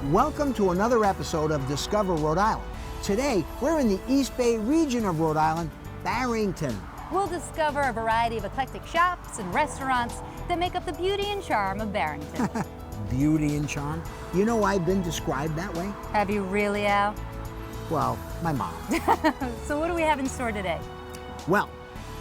Welcome to another episode of Discover Rhode Island. Today, we're in the East Bay region of Rhode Island, Barrington. We'll discover a variety of eclectic shops and restaurants that make up the beauty and charm of Barrington. Beauty and charm? You know I've been described that way? Have you really, Al? Well, my mom. So what do we have in store today? Well,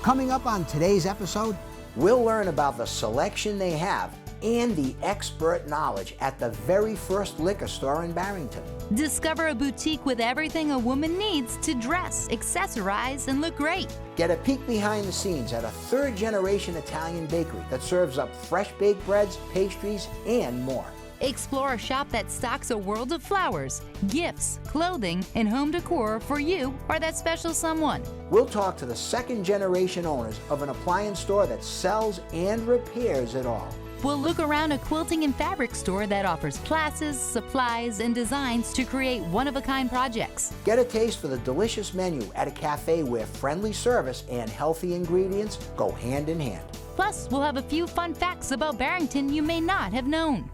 coming up on today's episode, we'll learn about the selection they have and the expert knowledge at the very first liquor store in Barrington. Discover a boutique with everything a woman needs to dress, accessorize, and look great. Get a peek behind the scenes at a third-generation Italian bakery that serves up fresh baked breads, pastries, and more. Explore a shop that stocks a world of flowers, gifts, clothing, and home decor for you or that special someone. We'll talk to the second-generation owners of an appliance store that sells and repairs it all. We'll look around a quilting and fabric store that offers classes, supplies, and designs to create one-of-a-kind projects. Get a taste for the delicious menu at a cafe where friendly service and healthy ingredients go hand in hand. Plus, we'll have a few fun facts about Barrington you may not have known.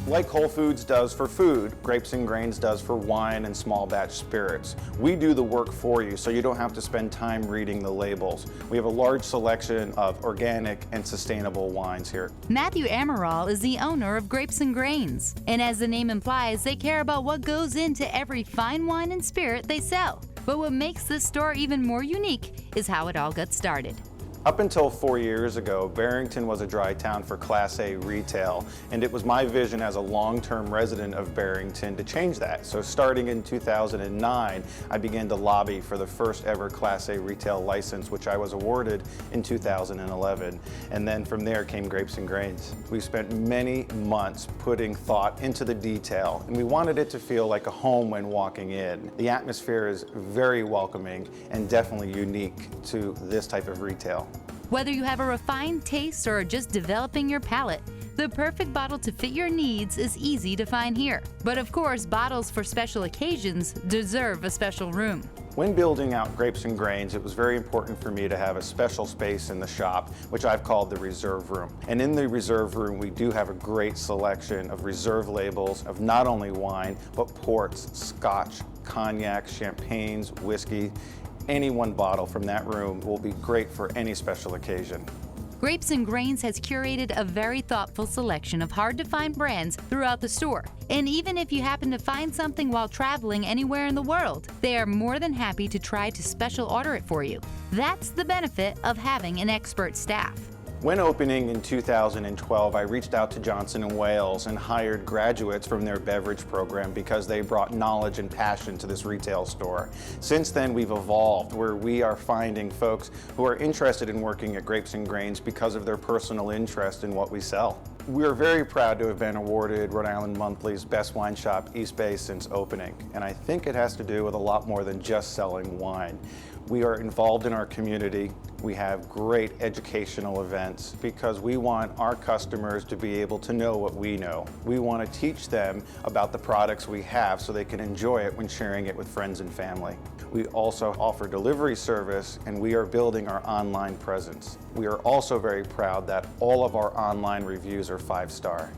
Like Whole Foods does for food, Grapes and Grains does for wine and small batch spirits. We do the work for you so you don't have to spend time reading the labels. We have a large selection of organic and sustainable wines here. Matthew Amaral is the owner of Grapes and Grains, and as the name implies, they care about what goes into every fine wine and spirit they sell. But what makes this store even more unique is how it all got started. Up until 4 years ago, Barrington was a dry town for Class A retail, and it was my vision as a long-term resident of Barrington to change that. So starting in 2009, I began to lobby for the first ever Class A retail license, which I was awarded in 2011. And then from there came Grapes and Grains. We spent many months putting thought into the detail, and we wanted it to feel like a home when walking in. The atmosphere is very welcoming and definitely unique to this type of retail. Whether you have a refined taste or are just developing your palate, the perfect bottle to fit your needs is easy to find here. But of course, bottles for special occasions deserve a special room. When building out Grapes and Grains, it was very important for me to have a special space in the shop, which I've called the reserve room. And in the reserve room, we do have a great selection of reserve labels of not only wine, but ports, scotch, cognac, champagnes, whiskey. Any one bottle from that room will be great for any special occasion. Grapes and Grains has curated a very thoughtful selection of hard-to-find brands throughout the store. And even if you happen to find something while traveling anywhere in the world, they are more than happy to try to special order it for you. That's the benefit of having an expert staff. When opening in 2012, I reached out to Johnson & Wales and hired graduates from their beverage program because they brought knowledge and passion to this retail store. Since then, we've evolved where we are finding folks who are interested in working at Grapes and Grains because of their personal interest in what we sell. We are very proud to have been awarded Rhode Island Monthly's Best Wine Shop East Bay since opening, and I think it has to do with a lot more than just selling wine. We are involved in our community. We have great educational events because we want our customers to be able to know what we know. We want to teach them about the products we have so they can enjoy it when sharing it with friends and family. We also offer delivery service, and we are building our online presence. We are also very proud that all of our online reviews are 5-star.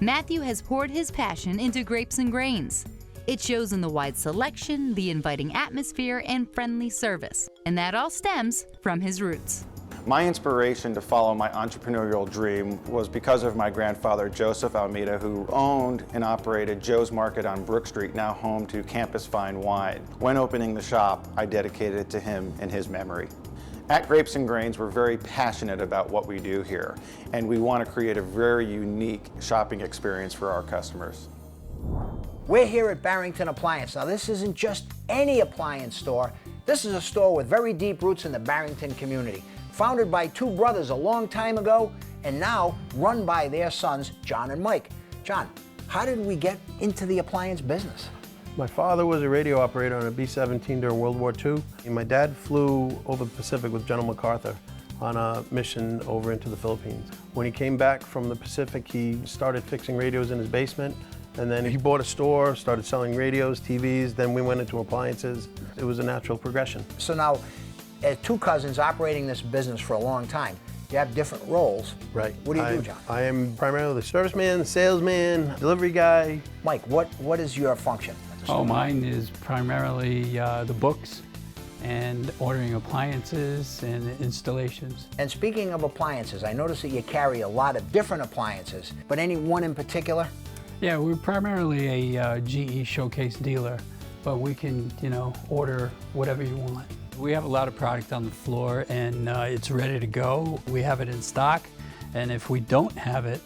Matthew has poured his passion into Grapes and Grains. It shows in the wide selection, the inviting atmosphere, and friendly service. And that all stems from his roots. My inspiration to follow my entrepreneurial dream was because of my grandfather, Joseph Almeida, who owned and operated Joe's Market on Brook Street, now home to Campus Fine Wine. When opening the shop, I dedicated it to him in his memory. At Grapes and Grains, we're very passionate about what we do here, and we want to create a very unique shopping experience for our customers. We're here at Barrington Appliance. Now, this isn't just any appliance store. This is a store with very deep roots in the Barrington community. Founded by two brothers a long time ago, and now run by their sons, John and Mike. John, how did we get into the appliance business? My father was a radio operator on a B-17 during World War II. And my dad flew over the Pacific with General MacArthur on a mission over into the Philippines. When he came back from the Pacific, he started fixing radios in his basement. And then he bought a store, started selling radios, TVs, then we went into appliances. It was a natural progression. So now, as two cousins operating this business for a long time, You have different roles. Right. What do you do, John? I am primarily the serviceman, salesman, delivery guy. Mike, what is your function at the store? Oh, mine is primarily the books and ordering appliances and installations. And speaking of appliances, I notice that you carry a lot of different appliances, but any one in particular? Yeah, we're primarily a GE showcase dealer, but we can, order whatever you want. We have a lot of product on the floor and it's ready to go. We have it in stock, and if we don't have it,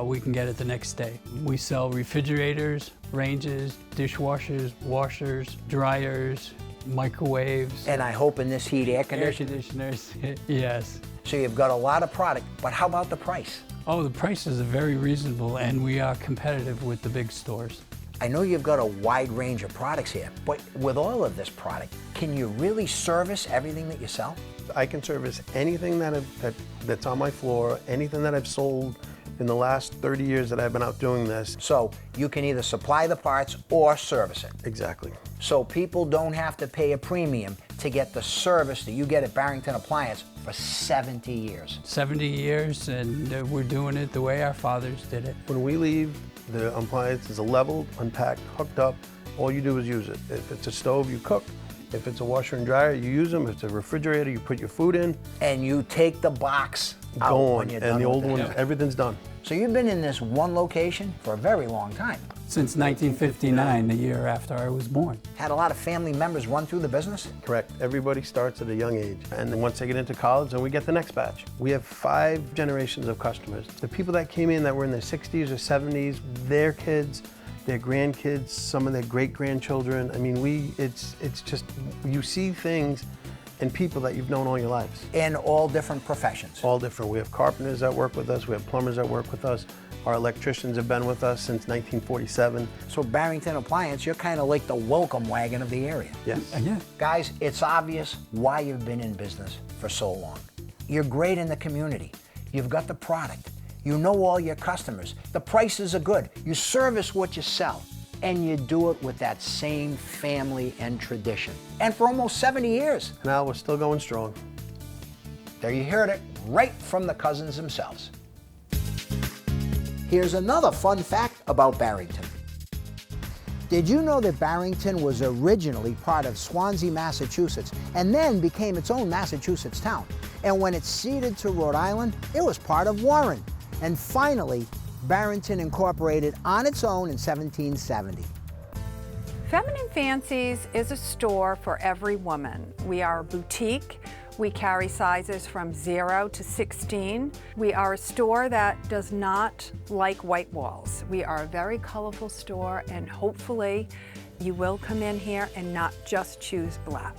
we can get it the next day. We sell refrigerators, ranges, dishwashers, washers, dryers, microwaves. And I hope in this heat, air conditioners, yes. So you've got a lot of product, but how about the price? Oh, the prices are very reasonable, and we are competitive with the big stores. I know you've got a wide range of products here, but with all of this product, can you really service everything that you sell? I can service anything that's on my floor, anything that I've sold in the last 30 years that I've been out doing this. So you can either supply the parts or service it. Exactly. So people don't have to pay a premium to get the service that you get at Barrington Appliance for 70 years. 70 years, and we're doing it the way our fathers did it. When we leave, the appliance is leveled, unpacked, hooked up. All you do is use it. If it's a stove, you cook. If it's a washer and dryer, you use them. If it's a refrigerator, you put your food in. And you take the box out Go when on, you're and done the old with it. one, everything's done. So you've been in this one location for a very long time. Since 1959, the year after I was born. Had a lot of family members run through the business? Correct. Everybody starts at a young age. And then once they get into college, then we get the next batch. We have 5 generations of customers. The people that came in that were in their 60s or 70s, their kids, their grandkids, some of their great-grandchildren. I mean, it's just, you see things and people that you've known all your lives. In all different professions. All different. We have carpenters that work with us. We have plumbers that work with us. Our electricians have been with us since 1947. So Barrington Appliance, you're kind of like the welcome wagon of the area. Yes. Yeah. Guys, it's obvious why you've been in business for so long. You're great in the community. You've got the product. You know all your customers. The prices are good. You service what you sell. And you do it with that same family and tradition. And for almost 70 years. Now we're still going strong. There you heard it, right from the cousins themselves. Here's another fun fact about Barrington. Did you know that Barrington was originally part of Swansea, Massachusetts, and then became its own Massachusetts town? And when it ceded to Rhode Island, it was part of Warren. And finally, Barrington incorporated on its own in 1770. Feminine Fancies is a store for every woman. We are a boutique. We carry sizes from 0 to 16. We are a store that does not like white walls. We are a very colorful store, and hopefully you will come in here and not just choose black.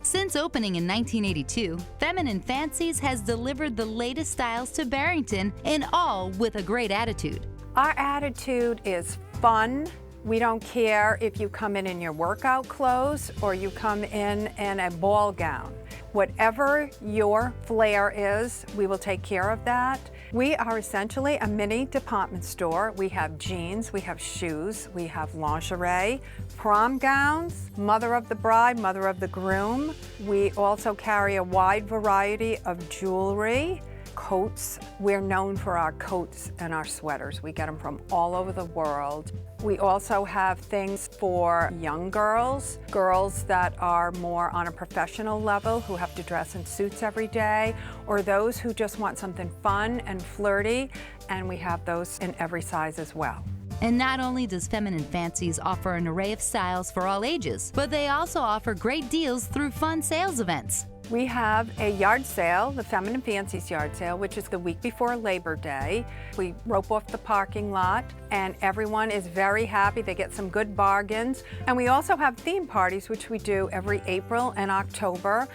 Since opening in 1982, Feminine Fancies has delivered the latest styles to Barrington, and all with a great attitude. Our attitude is fun. We don't care if you come in your workout clothes or you come in a ball gown. Whatever your flair is, we will take care of that. We are essentially a mini department store. We have jeans, we have shoes, we have lingerie, prom gowns, mother of the bride, mother of the groom. We also carry a wide variety of jewelry, coats. We're known for our coats and our sweaters. We get them from all over the world. We also have things for young girls, girls that are more on a professional level who have to dress in suits every day, or those who just want something fun and flirty, and we have those in every size as well. And not only does Feminine Fancies offer an array of styles for all ages, but they also offer great deals through fun sales events. We have a yard sale, the Feminine Fancies yard sale, which is the week before Labor Day. We rope off the parking lot and everyone is very happy. They get some good bargains. And we also have theme parties, which we do every April and October.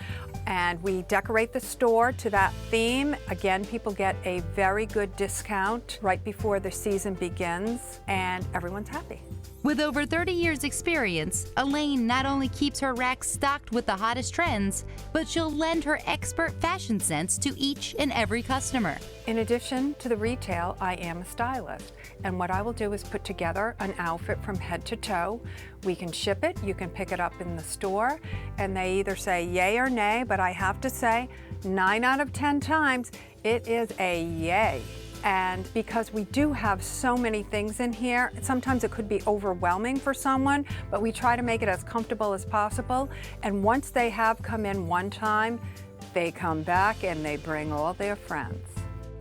And we decorate the store to that theme. Again, people get a very good discount right before the season begins and everyone's happy. With over 30 years experience, Elaine not only keeps her racks stocked with the hottest trends, but she'll lend her expert fashion sense to each and every customer. In addition to the retail, I am a stylist. And what I will do is put together an outfit from head to toe. We can ship it, you can pick it up in the store, and they either say yay or nay, but I have to say 9 out of 10 times It is a yay. And because we do have so many things in here, sometimes it could be overwhelming for someone, but we try to make it as comfortable as possible. And once they have come in one time, they come back and they bring all their friends.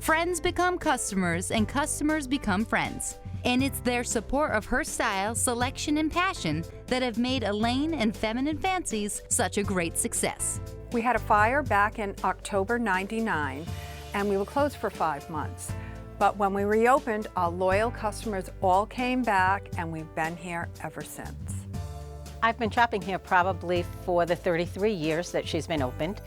Friends become customers and customers become friends. And it's their support of her style, selection, and passion that have made Elaine and Feminine Fancies such a great success. We had a fire back in October '99, and we were closed for 5 months. But when we reopened, our loyal customers all came back, and we've been here ever since. I've been shopping here probably for the 33 years that she's been opened.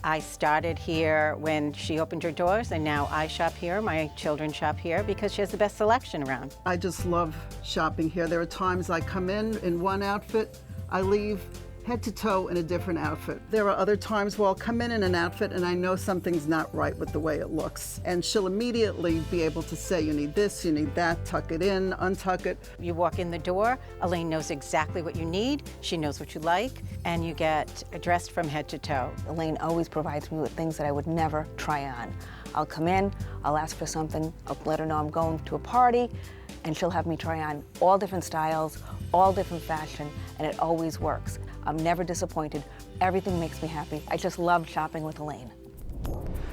I started here when she opened her doors, and now I shop here, my children shop here, because she has the best selection around. I just love shopping here. There are times I come in one outfit, I leave head to toe in a different outfit. There are other times where I'll come in an outfit and I know something's not right with the way it looks. And she'll immediately be able to say, you need this, you need that, tuck it in, untuck it. You walk in the door, Elaine knows exactly what you need, she knows what you like, and you get dressed from head to toe. Elaine always provides me with things that I would never try on. I'll come in, I'll ask for something, I'll let her know I'm going to a party, and she'll have me try on all different styles, all different fashion, and it always works. I'm never disappointed. Everything makes me happy. I just love shopping with Elaine.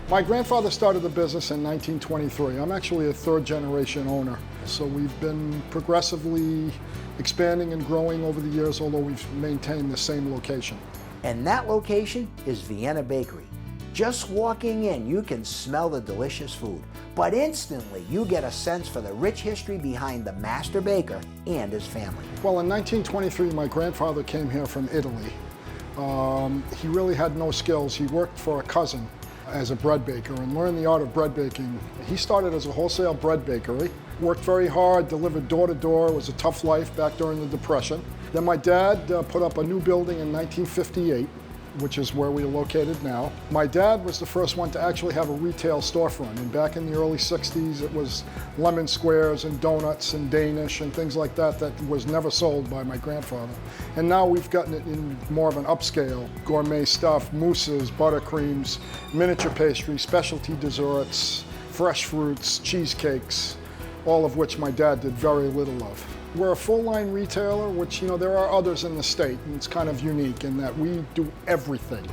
My grandfather started the business in 1923. I'm actually a third-generation owner. So we've been progressively expanding and growing over the years, although we've maintained the same location. And that location is Vienna Bakery. Just walking in, you can smell the delicious food, but instantly you get a sense for the rich history behind the master baker and his family. Well, in 1923, my grandfather came here from Italy. He really had no skills. He worked for a cousin as a bread baker and learned the art of bread baking. He started as a wholesale bread bakery, worked very hard, delivered door to door. It was a tough life back during the Depression. Then my dad put up a new building in 1958, which is where we are located now. My dad was the first one to actually have a retail storefront, and back in the early 60s it was lemon squares and donuts and Danish and things like that that was never sold by my grandfather. And now we've gotten it in more of an upscale, gourmet stuff, mousses, buttercreams, miniature pastries, specialty desserts, fresh fruits, cheesecakes, all of which my dad did very little of. We're a full-line retailer, which, you know, there are others in the state, and it's kind of unique in that we do everything.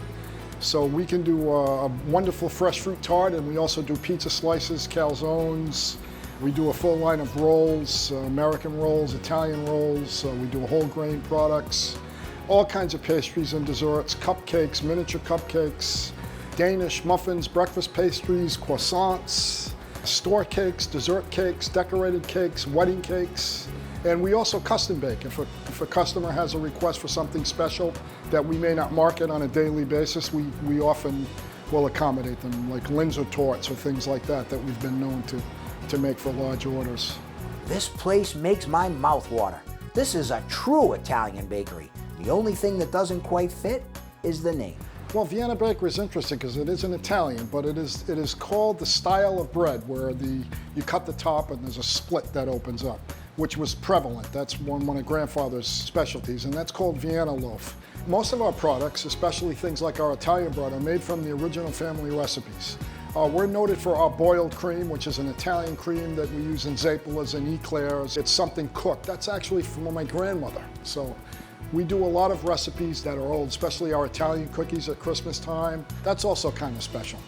So we can do a wonderful fresh fruit tart, and we also do pizza slices, calzones. We do a full line of rolls, American rolls, Italian rolls. We do whole grain products, all kinds of pastries and desserts, cupcakes, miniature cupcakes, Danish muffins, breakfast pastries, croissants, store cakes, dessert cakes, decorated cakes, wedding cakes. And we also custom bake. If a customer has a request for something special that we may not market on a daily basis, we often will accommodate them, like Linzer torts or things like that we've been known to make for large orders. This place makes my mouth water. This is a true Italian bakery. The only thing that doesn't quite fit is the name. Well, Vienna Bakery is interesting because it is an Italian, but it is called the style of bread where you cut the top and there's a split that opens up, which was prevalent. That's one of grandfather's specialties, and that's called Vienna loaf. Most of our products, especially things like our Italian bread, are made from the original family recipes. We're noted for our boiled cream, which is an Italian cream that we use in zeppolas and eclairs. It's something cooked. That's actually from my grandmother. So we do a lot of recipes that are old, especially our Italian cookies at Christmas time. That's also kind of special.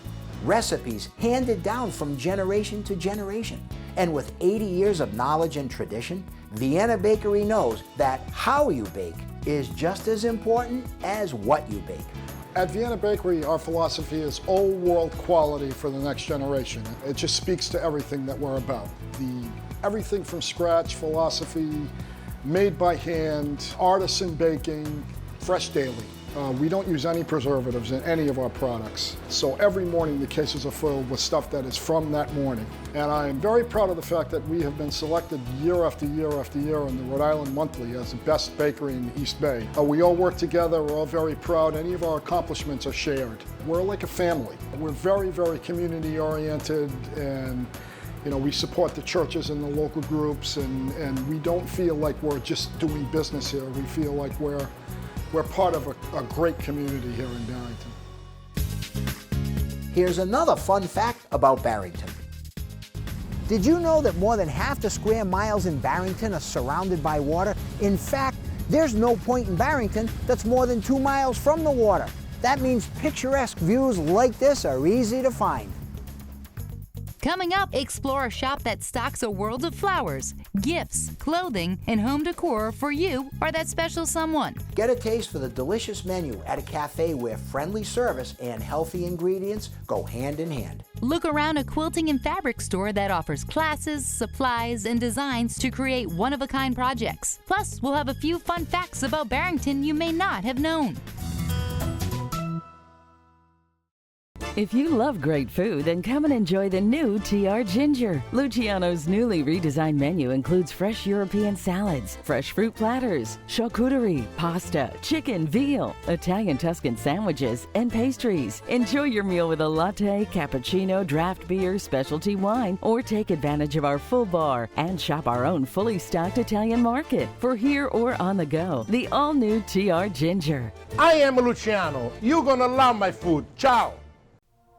Recipes handed down from generation to generation. And with 80 years of knowledge and tradition, Vienna Bakery knows that how you bake is just as important as what you bake. At Vienna Bakery, our philosophy is old world quality for the next generation. It just speaks to everything that we're about. The everything from scratch philosophy, made by hand, artisan baking, fresh daily. We don't use any preservatives in any of our products. So every morning the cases are filled with stuff that is from that morning. And I am very proud of the fact that we have been selected year after year after year in the Rhode Island Monthly as the best bakery in the East Bay. We all work together, we're all very proud. Any of our accomplishments are shared. We're like a family. We're very, very community oriented, and we support the churches and the local groups, and we don't feel like we're just doing business here. We feel like we're part of a great community here in Barrington. Here's another fun fact about Barrington. Did you know that more than half the square miles in Barrington are surrounded by water? In fact, there's no point in Barrington that's more than 2 miles from the water. That means picturesque views like this are easy to find. Coming up, explore a shop that stocks a world of flowers, gifts, clothing, and home decor for you or that special someone. Get a taste for the delicious menu at a cafe where friendly service and healthy ingredients go hand in hand. Look around a quilting and fabric store that offers classes, supplies, and designs to create one-of-a-kind projects. Plus, we'll have a few fun facts about Barrington you may not have known. If you love great food, then come and enjoy the new TR Ginger. Luciano's newly redesigned menu includes fresh European salads, fresh fruit platters, charcuterie, pasta, chicken, veal, Italian Tuscan sandwiches, and pastries. Enjoy your meal with a latte, cappuccino, draft beer, specialty wine, or take advantage of our full bar and shop our own fully stocked Italian market for here or on the go. The all-new TR Ginger. I am Luciano. You're gonna love my food. Ciao.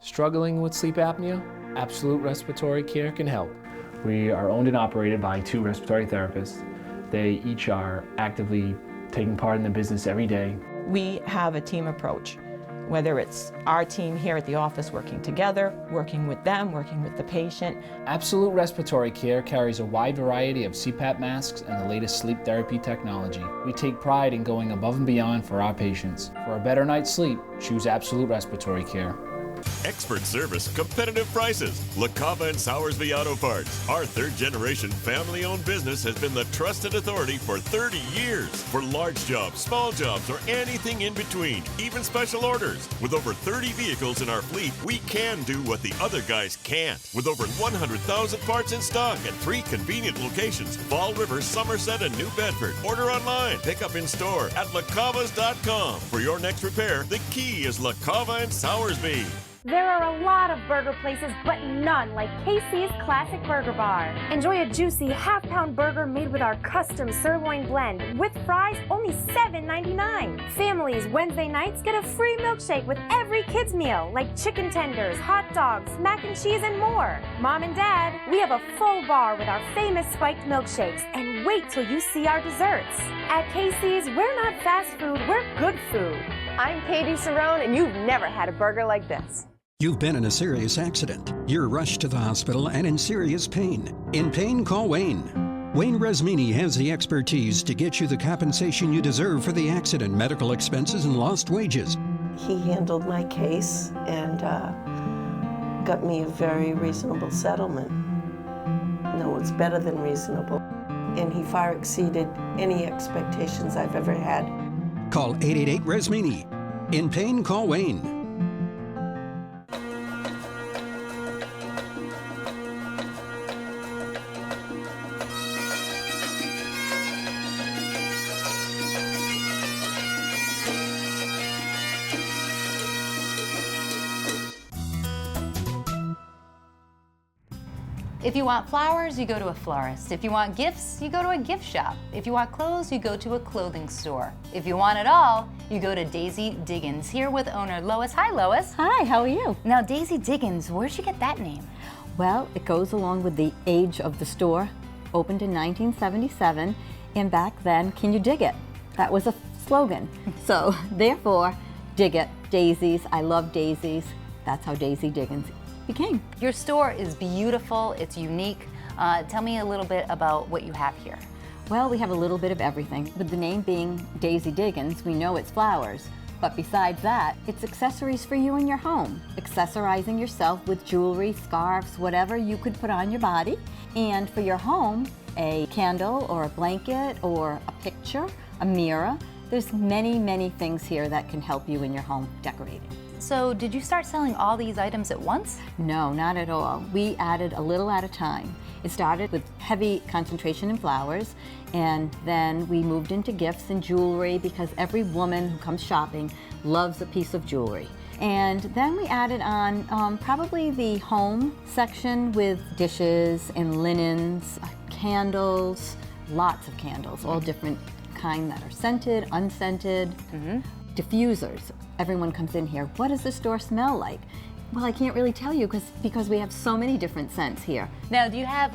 Struggling with sleep apnea? Absolute Respiratory Care can help. We are owned and operated by 2 respiratory therapists. They each are actively taking part in the business every day. We have a team approach, whether it's our team here at the office working together, working with them, working with the patient. Absolute Respiratory Care carries a wide variety of CPAP masks and the latest sleep therapy technology. We take pride in going above and beyond for our patients. For a better night's sleep, choose Absolute Respiratory Care. Expert service, competitive prices. La Cava and Sowersby Auto Parts. Our 3rd-generation family-owned business has been the trusted authority for 30 years. For large jobs, small jobs, or anything in between, even special orders. With over 30 vehicles in our fleet, we can do what the other guys can't. With over 100,000 parts in stock at 3 convenient locations, Fall River, Somerset, and New Bedford. Order online, pick up in store at lacavas.com. For your next repair, the key is La Cava and Sowersby. There are a lot of burger places, but none like KC's Classic Burger Bar. Enjoy a juicy half-pound burger made with our custom sirloin blend. With fries, only $7.99. Families Wednesday nights get a free milkshake with every kid's meal, like chicken tenders, hot dogs, mac and cheese, and more. Mom and Dad, we have a full bar with our famous spiked milkshakes, and wait till you see our desserts. At KC's, we're not fast food, we're good food. I'm Katie Cerrone, and you've never had a burger like this. You've been in a serious accident. You're rushed to the hospital and in serious pain. In pain, call Wayne. Wayne Resmini has the expertise to get you the compensation you deserve for the accident, medical expenses, and lost wages. He handled my case and got me a very reasonable settlement. No, it's better than reasonable. And he far exceeded any expectations I've ever had. Call 888-RESMINI. In pain, call Wayne. If you want flowers, you go to a florist. If you want gifts, you go to a gift shop. If you want clothes, you go to a clothing store. If you want it all, you go to Daisy Diggins. Here with owner Lois. Hi, Lois. Hi, how are you? Now, Daisy Diggins, where'd you get that name? Well, it goes along with the age of the store. Opened in 1977, and back then, can you dig it? That was a slogan. So, therefore, dig it. Daisies, I love daisies. That's how Daisy Diggins became. Your store is beautiful, it's unique. Tell me a little bit about what you have here. Well, we have a little bit of everything. With the name being Daisy Diggins, we know it's flowers. But besides that, it's accessories for you in your home. Accessorizing yourself with jewelry, scarves, whatever you could put on your body. And for your home, a candle or a blanket or a picture, a mirror. There's many, many things here that can help you in your home decorating. So did you start selling all these items at once? No, not at all. We added a little at a time. It started with heavy concentration in flowers, and then we moved into gifts and jewelry because every woman who comes shopping loves a piece of jewelry. And then we added on probably the home section with dishes and linens, candles, lots of candles, all different kind that are scented, unscented, diffusers. Everyone comes in here, what does the store smell like? Well, I can't really tell you because we have so many different scents here. Now, do you have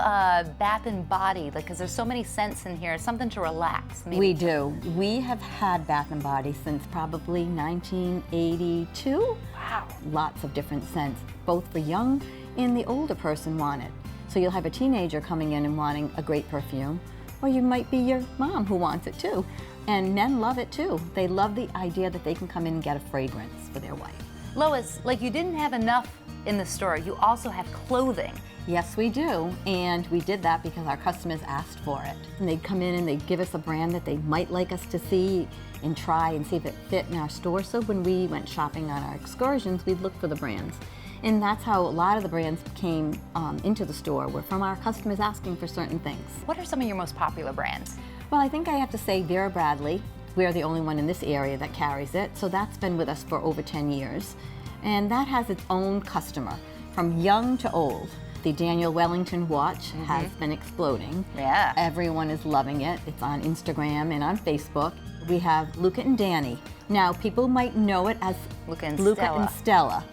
bath and body? Like, because there's so many scents in here, something to relax. Maybe. We do. We have had Bath and Body since probably 1982. Wow. Lots of different scents, both for young and the older person want it. So you'll have a teenager coming in and wanting a great perfume, or you might be your mom who wants it too. And men love it too. They love the idea that they can come in and get a fragrance for their wife. Lois, like you didn't have enough in the store, you also have clothing. Yes, we do, and we did that because our customers asked for it. And they'd come in and they'd give us a brand that they might like us to see and try and see if it fit in our store. So when we went shopping on our excursions, we'd look for the brands. And that's how a lot of the brands came into the store, were from our customers asking for certain things. What are some of your most popular brands? Well, I think I have to say Vera Bradley. We're the only one in this area that carries it, so that's been with us for over 10 years. And that has its own customer, from young to old. The Daniel Wellington watch has been exploding. Yeah. Everyone is loving it. It's on Instagram and on Facebook. We have Luca and Danny. Now, people might know it as Luca and Stella,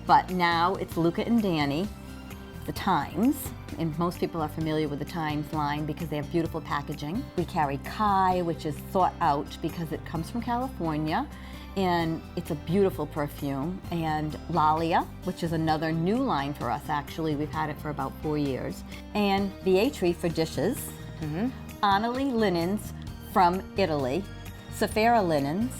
but now it's Luca and Danny. The Times, and most people are familiar with the Times line because they have beautiful packaging. We carry Kai, which is thought out because it comes from California, and it's a beautiful perfume. And Lalia, which is another new line for us actually. We've had it for about 4 years. And Vietri for dishes. Anali linens from Italy. Safira linens.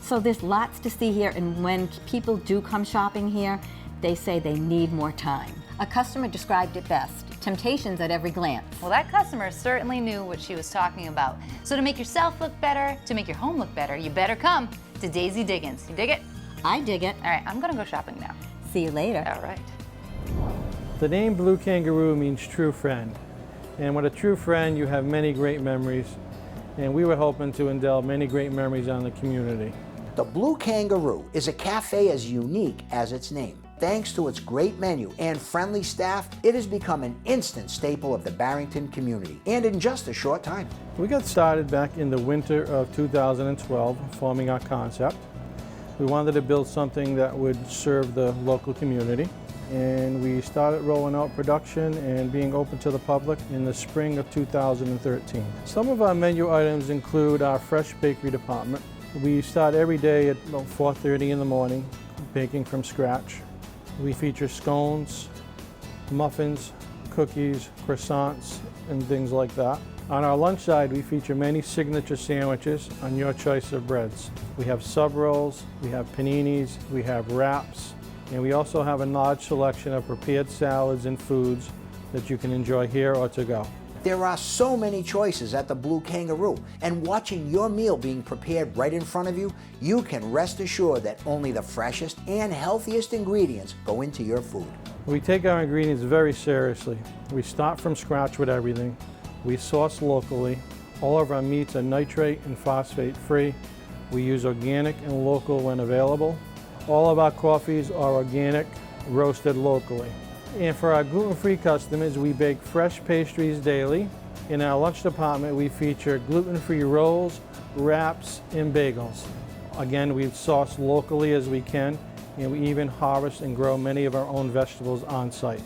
So there's lots to see here, and when people do come shopping here, they say they need more time. A customer described it best, temptations at every glance. Well, that customer certainly knew what she was talking about. So to make yourself look better, to make your home look better, you better come to Daisy Diggins. You dig it? I dig it. All right, I'm gonna go shopping now. See you later. All right. The name Blue Kangaroo means true friend. And with a true friend, you have many great memories. And we were hoping to indulge many great memories on the community. The Blue Kangaroo is a cafe as unique as its name. Thanks to its great menu and friendly staff, it has become an instant staple of the Barrington community, and in just a short time. We got started back in the winter of 2012, forming our concept. We wanted to build something that would serve the local community, and we started rolling out production and being open to the public in the spring of 2013. Some of our menu items include our fresh bakery department. We start every day at about 4:30 in the morning, baking from scratch. We feature scones, muffins, cookies, croissants, and things like that. On our lunch side, we feature many signature sandwiches on your choice of breads. We have sub rolls, we have paninis, we have wraps, and we also have a large selection of prepared salads and foods that you can enjoy here or to go. There are so many choices at the Blue Kangaroo, and watching your meal being prepared right in front of you, you can rest assured that only the freshest and healthiest ingredients go into your food. We take our ingredients very seriously. We start from scratch with everything. We source locally. All of our meats are nitrate and phosphate free. We use organic and local when available. All of our coffees are organic, roasted locally. And for our gluten-free customers, we bake fresh pastries daily. In our lunch department, we feature gluten-free rolls, wraps, and bagels. Again, we source locally as we can, and we even harvest and grow many of our own vegetables on site.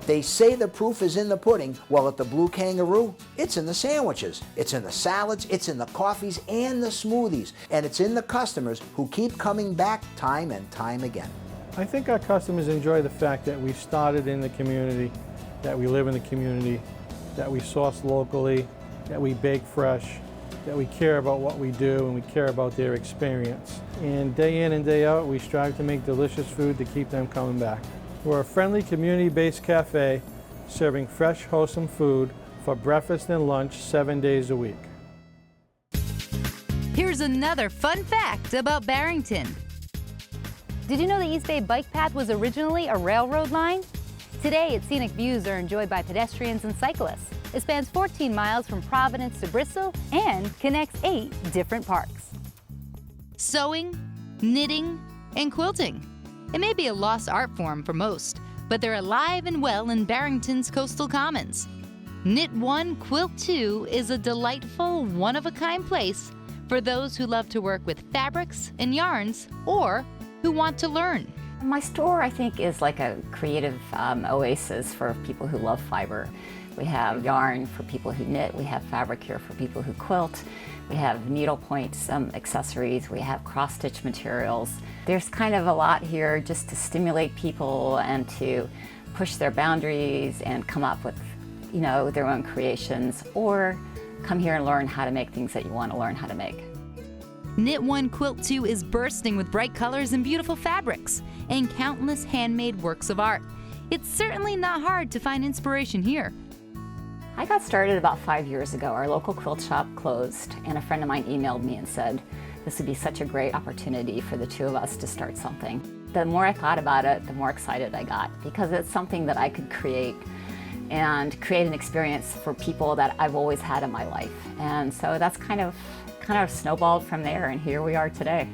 They say the proof is in the pudding. Well, at the Blue Kangaroo, it's in the sandwiches, it's in the salads, it's in the coffees and the smoothies, and it's in the customers who keep coming back time and time again. I think our customers enjoy the fact that we started in the community, that we live in the community, that we source locally, that we bake fresh, that we care about what we do and we care about their experience. And day in and day out, we strive to make delicious food to keep them coming back. We're a friendly community-based cafe serving fresh, wholesome food for breakfast and lunch 7 days a week. Here's another fun fact about Barrington. Did you know the East Bay Bike Path was originally a railroad line? Today, its scenic views are enjoyed by pedestrians and cyclists. It spans 14 miles from Providence to Bristol and connects 8 different parks. Sewing, knitting, and quilting. It may be a lost art form for most, but they're alive and well in Barrington's coastal commons. Knit 1, Quilt 2 is a delightful, one-of-a-kind place for those who love to work with fabrics and yarns or who want to learn. My store, I think, is like a creative oasis for people who love fiber. We have yarn for people who knit, we have fabric here for people who quilt, we have needlepoint accessories, we have cross-stitch materials. There's kind of a lot here just to stimulate people and to push their boundaries and come up with, you know, their own creations, or come here and learn how to make things that you want to learn how to make. Knit One Quilt 2 is bursting with bright colors and beautiful fabrics, and countless handmade works of art. It's certainly not hard to find inspiration here. I got started about 5 years ago. Our local quilt shop closed, and a friend of mine emailed me and said, this would be such a great opportunity for the two of us to start something. The more I thought about it, the more excited I got, because it's something that I could create and create an experience for people that I've always had in my life. And so that's kind of snowballed from there, and here we are today.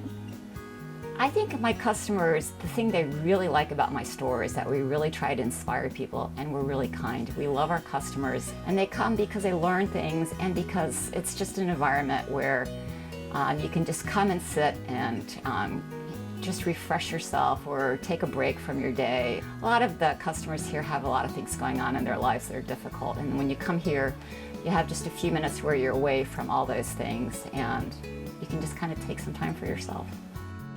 I think my customers, the thing they really like about my store is that we really try to inspire people, and we're really kind. We love our customers, and they come because they learn things and because it's just an environment where you can just come and sit and just refresh yourself or take a break from your day. A lot of the customers here have a lot of things going on in their lives that are difficult, and when you come here, you have just a few minutes where you're away from all those things, and you can just kind of take some time for yourself.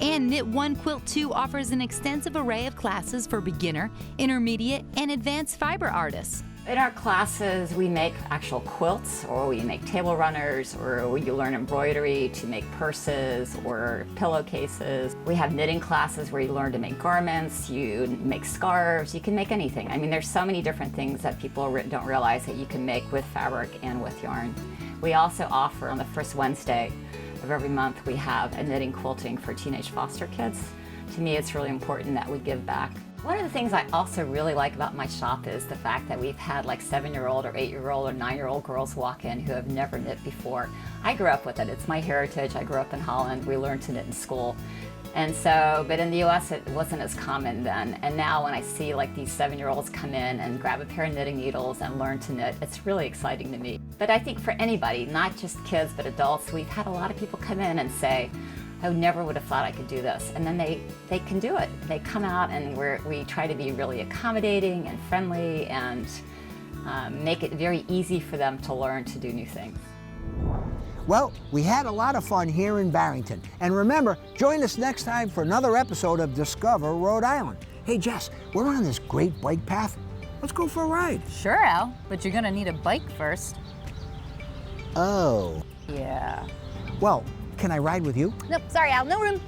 And Knit One Quilt 2 offers an extensive array of classes for beginner, intermediate, and advanced fiber artists. In our classes, we make actual quilts, or we make table runners, or you learn embroidery to make purses or pillowcases. We have knitting classes where you learn to make garments, you make scarves, you can make anything. I mean, there's so many different things that people don't realize that you can make with fabric and with yarn. We also offer on the first Wednesday of every month, we have a knitting quilting for teenage foster kids. To me, it's really important that we give back. One of the things I also really like about my shop is the fact that we've had like 7-year-old or 8-year-old or 9-year-old girls walk in who have never knit before. I grew up with it. It's my heritage. I grew up in Holland. We learned to knit in school. And so, but in the US it wasn't as common then. And now when I see like these 7-year-olds come in and grab a pair of knitting needles and learn to knit, it's really exciting to me. But I think for anybody, not just kids but adults, we've had a lot of people come in and say, I never would have thought I could do this. And then they can do it. They come out, and we try to be really accommodating and friendly and make it very easy for them to learn to do new things. Well, we had a lot of fun here in Barrington. And remember, join us next time for another episode of Discover Rhode Island. Hey Jess, we're on this great bike path. Let's go for a ride. Sure, Al, but you're gonna need a bike first. Oh. Yeah. Well, can I ride with you? Nope, sorry, Al, no room.